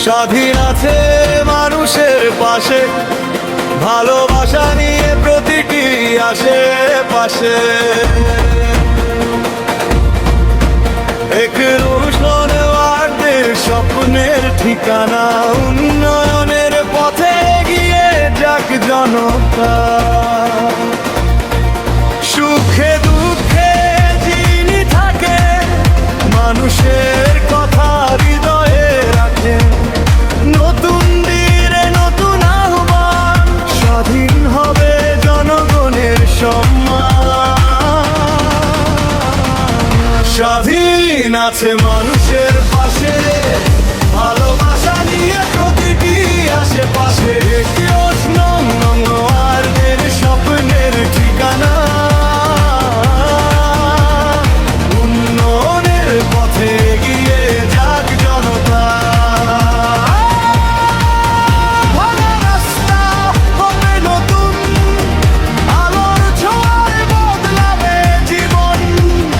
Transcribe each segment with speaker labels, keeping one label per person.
Speaker 1: স্বাধীন আছে মানুষের পাশে, ভালোবাসা নিয়ে প্রতিটি আশেপাশে। একরুশনওয়ারদের স্বপ্নের ঠিকানা, উন্নয়নের পথে এগিয়ে যাক জনতা। সুখে দুঃখে যিনি থাকে, মানুষের কথা হৃদয়ে রাখে। নতুন দিনে নতুন আহ্বান, স্বাধীন হবে জনগণের সম্মান। স্বাধীন আছে মানুষের পাশে, ভালোবাসা নিয়ে প্রতিটি আশেপাশে। একরুশনওয়ারদের স্বপ্নের ঠিকানা, উন্নয়নের পথে এগিয়ে যাক জনতা। ভাঙা রাস্তা হবে নতুন, আলোর ছোঁয়ায় বদলাবে জীবন।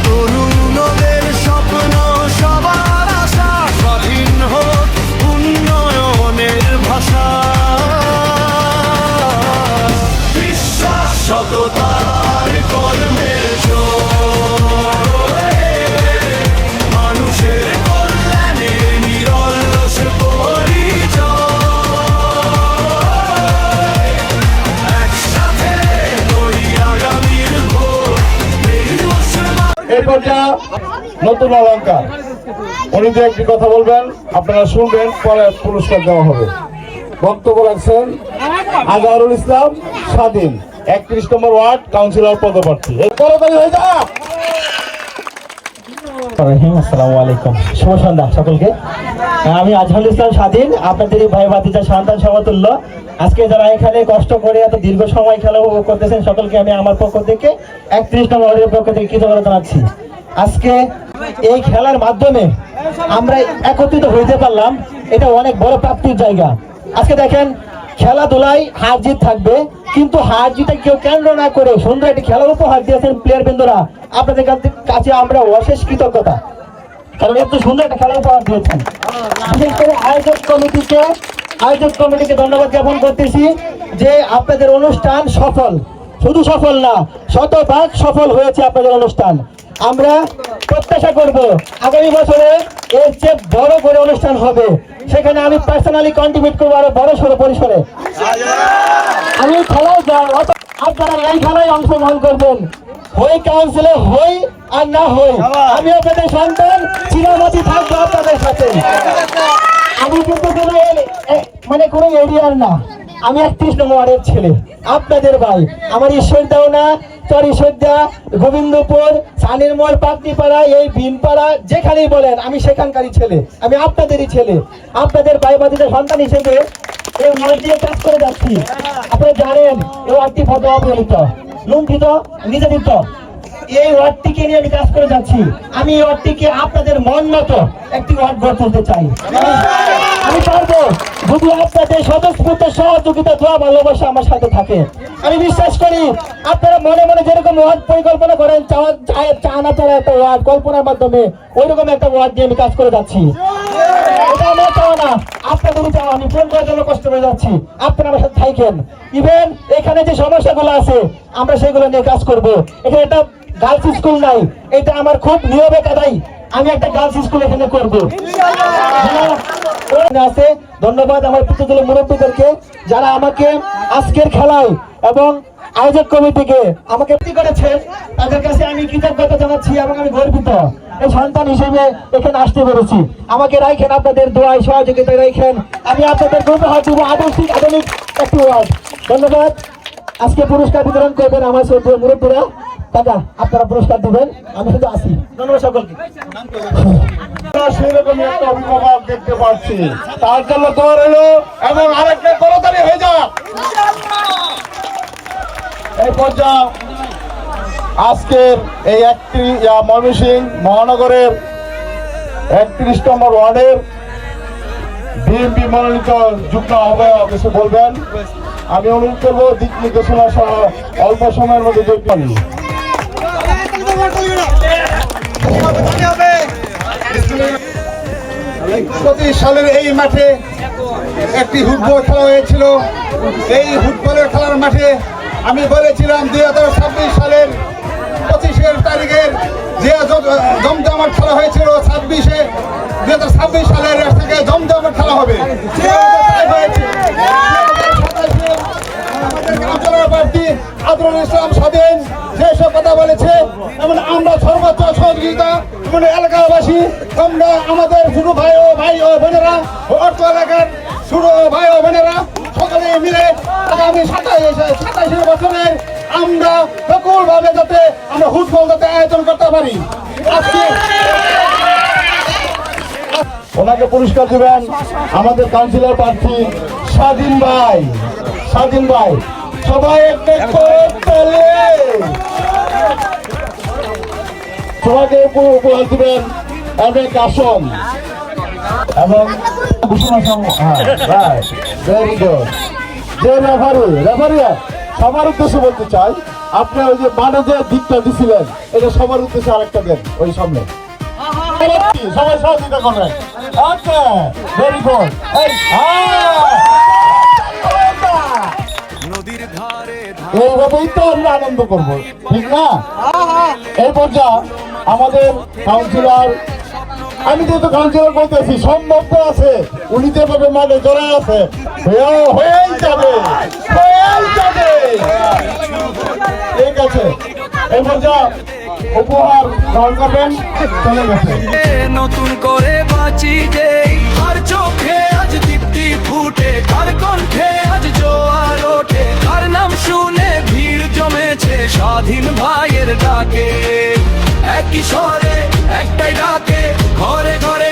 Speaker 1: তরুণদের স্বপ্ন সবার আশা, স্বাধীন হোক উন্নয়নের ভাষা। বিশ্বাস সততার কর্মের জোরে, মানুষের কল্যাণে নিরলস পরিচয়। একসাথে গড়ি আগামীর ভোর।
Speaker 2: এই পর্যায়ে নতুন অলঙ্কার উনি যে একটি কথা বলবেন, আপনারা শুনবেন, পরে পুরস্কার দেওয়া হবে। বক্তব্য রাখছেন আজহারুল ইসলাম স্বাধীন, 31 নম্বর ওয়ার্ড কাউন্সিলর পদপ্রার্থী। তাড়াতাড়ি হয়ে যা।
Speaker 3: আসসালামু আলাইকুম, শুভ সন্ধ্যা সকলকে। আমি আজহারুল ইসলাম স্বাধীন, আপনাদের ভাই ভাতিজা সন্তান সমতুল্য। আজকে যারা এখানে কষ্ট করে এত দীর্ঘ সময় খেলা উপভোগ করতেছেন, সকলকে আমি আমার পক্ষ থেকে 31 নম্বর ওয়ার্ডের পক্ষ থেকে কৃতজ্ঞতা জানাচ্ছি। আজকে এই খেলার মাধ্যমে আমরা একত্রিত হইতে পারলাম, এটা অনেক বড় প্রাপ্তির জায়গা। আজকে দেখেন, খেলাধুলায় হার জিত থাকবে, কিন্তু হার জিতে কেউ কেন্দ্র না করে সুন্দর একটি খেলার উপহার দিয়েছেন প্লেয়ার বৃন্দরা। আপনাদের কাছে আমরা অশেষ কৃতজ্ঞতা, কারণ এত সুন্দর একটা খেলা উপহার দিয়েছেন। বিশেষ করে আয়োজক কমিটিকে ধন্যবাদ জ্ঞাপন করতেছি যে আপনাদের অনুষ্ঠান সফল, শুধু সফল না, শতভাগ সফল হয়েছে আপনাদের অনুষ্ঠান। আমরা প্রত্যাশা করব আগামী বছরে এর চেয়ে বড় করে অনুষ্ঠান হবে, সেখানে আমি পার্সোনালি কন্ট্রিবিউট করবো আরো বড় সড়ো পরিসরে। আমি খেলায় যাই, আপনারা এই খেলায় অংশগ্রহণ করবেন, হই কাউন্সিলে হই আর না হই, আমি আপনাদের সন্তান চিরমতি থাকবো আপনাদের সাথে। আমি কিন্তু কোনো এরিয়ার না, আমি 31 নম্বর ওয়ার্ডের ছেলে, আপনাদের ভাই। আমার ঈশ্বরদাওনা, চরিশোদ্দা, গোবিন্দপুর, সানিরমোড়, পাটনিপাড়া, এই ভীমপাড়া, যেখানেই বলেন আমি সেখানকারই ছেলে, আমি আপনাদেরই ছেলে। আপনাদের ভাই ভাতিজা সন্তান হিসেবে এই ওয়ার্ড দিয়ে কাজ করে যাচ্ছি। আপনারা জানেন এই ওয়ার্ডটি কত অবহেলিত, লুণ্ঠিত, নির্যাতিত। এই ওয়ার্ডটিকে নিয়ে আমি কাজ করে যাচ্ছি। আমি এই ওয়ার্ডটিকে আপনাদের মন মতো একটি ওয়ার্ড গড়ে তুলতে চাই। আমি পারবো যদি আপনাদের স্বতঃস্ফূর্ত সহযোগিতা, দোয়া, ভালোবাসা আমার সাথে থাকে। আমি বিশ্বাস করি আপনারা মনে মনে যেরকম ওয়ার্ড পরিকল্পনা করেন, চানা চারা একটা ওয়ার্ড কল্পনার মাধ্যমে, ওইরকম একটা ওয়ার্ড দিয়ে আমি কাজ করে যাচ্ছি। এটা আমার চাওয়া না, আপনাদেরই চাওয়া। আমি ফোন করার জন্য কষ্ট করে যাচ্ছি, আপনারা আমার সাথে থাকেন। ইভেন এখানে যে সমস্যাগুলো আছে আমরা সেগুলো নিয়ে কাজ করব। এখানে একটা গার্লস স্কুল নাই, এটা আমার খুব নিয়মে কাদাই, আমি একটা গার্লস স্কুল এখানে করবো। আছে ধন্যবাদ আমার পিতৃতুল্য মুরব্বীদেরকে, যারা আমাকে আজকের খেলায় এবং আয়োজক কমিটিকে আমাকে করেছেন, তাদের কাছে আমি কৃতজ্ঞতা জানাচ্ছি এবং আমি গর্বিত এই সন্তান হিসেবে এখানে আসতে পেরেছি। আমাকে রাখেন আপনাদের দোয়ায়, সহযোগিতায় রাখেন। আমি আপনাদের উপহার দিব আদর্শিক আধুনিক একটি ওয়ার্ড। ধন্যবাদ। আজকে পুরস্কার বিতরণ করবেন আমার শ্রদ্ধেয় মুরব্বীরা। দাদা, আপনারা পুরস্কার দিবেন, আমি শুধু আসি। ধন্যবাদ সকলকে।
Speaker 2: সেরকমই একটা অভিভাবক দেখতে পাচ্ছি, তার জন্য দৌড় এলো এবং আরেকটা তাড়াতাড়ি হয়ে যা। এই পর্যায়ে আজকের এই ময়মনসিংহ মহানগরের 31 নম্বর ওয়ার্ডের বিএনপি মনোনীত যুগ্ম আহ্বায়ক এসে বলবেন। আমি অনুরোধ করবো দিক নির্দেশনা সহ অল্প সময়ের মধ্যে যোগ করি। সালের এই মাঠে একটি ফুটবল খেলা হয়েছিল। এই ফুটবলের খেলার মাঠে আমি বলেছিলাম 2026 সালের 25 তারিখের যে জমজমাট খেলা হয়েছিল 2026 সালের থেকে জমজমাট খেলা হবে। প্রার্থী আজরুল ইসলাম স্বাধীন যেসব কথা বলেছে এবং আমরা সর্বোচ্চ সহযোগিতা মানে এলাকাবাসী তোমরা আমাদের ছোট ভাই ও বোনেরা অর্থ এলাকার ছোট ভাই ও বোনেরা সকলে মিলে আগামী 27 বছরে আমরা সকলভাবে যাতে আমরা ফুটবল যাতে আয়োজন করতে পারি। আজকে ওনাকে পুরস্কার দিবেন আমাদের কাউন্সিলর প্রার্থী স্বাধীন ভাই। স্বাধীন ভাই সবাই সবাইকে উপহার দিবেন অনেক আসন এবং ভেরি গুড। যে রেফারি সবার উদ্দেশ্যে বলতে চাই, আপনি ওই যে মানে যে দিকটা দিছিলেন এটা সবার উদ্দেশ্যে আরেকটা দেন ওই সামনে, সবাই সহযোগিতা করবেন। Okay very good. এইভাবেই তো আমরা আনন্দ করব, ঠিক না? এই পর্যায়ে আমাদের কাউন্সিলর, আমি যেহেতু কাউন্সিলর বলতেছি সম্ভব তো আছে, উনি যেভাবে মানে জড়াই আছে হয়েই যাবে। ঠিক আছে, এই পর্যায়ে উপহার গ্রহণ করবেন। চলে গেছে
Speaker 1: নতুন করে বাঁচি যে আর চোখে আজ দীপ্তি ফুটে, কার কণ্ঠে আজ জোয়ার ওঠে, কার নাম শুনে ভিড় জমেছে স্বাধীন ভাইয়ের ডাকে। একই স্বরে একটাই ডাকে, ঘরে ঘরে